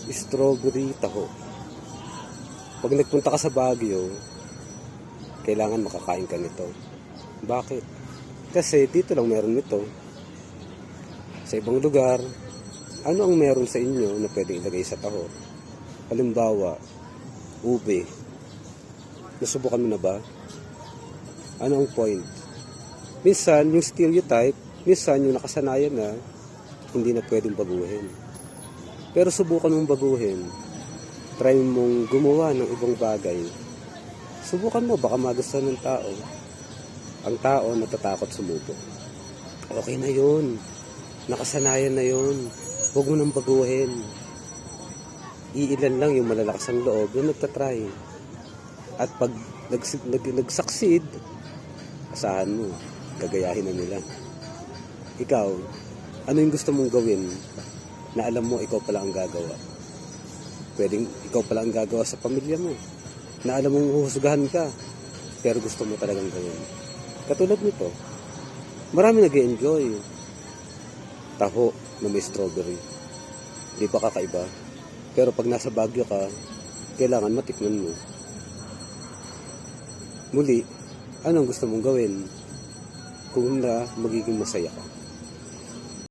Strawberry taho. Pag nagpunta ka sa Baguio, kailangan makakain ka nito. Bakit? Kasi dito lang meron nito. Sa ibang lugar, ano ang meron sa inyo na pwedeng ilagay sa taho? Halimbawa, ube. Nasubukan mo na ba? Ano ang point? Minsan, yung stereotype, minsan yung nakasanayan na, hindi na pwedeng baguhin. Pero subukan mong baguhin. Try mong gumawa ng ibang bagay. Subukan mo, baka magustuhan ng tao. Ang tao natatakot sumubok. Okay na yun. Nakasanayan na yun. Huwag mo nang baguhin. Iilan lang yung malalakas ang loob na nagtatry. At pag nag-succeed, asahan mo, gagayahin na nila. Ikaw, ano yung gusto mong gawin na alam mo ikaw pala ang gagawa? Pwedeng ikaw pala ang gagawa sa pamilya mo, na alam mong huhusgahan ka, pero gusto mo talagang gawin. Katulad nito, marami nag-e-enjoy taho na may strawberry. Di ba kakaiba? Pero pag nasa Baguio ka, kailangan matikman mo. Muli, anong gusto mong gawin kung na magiging masaya ka?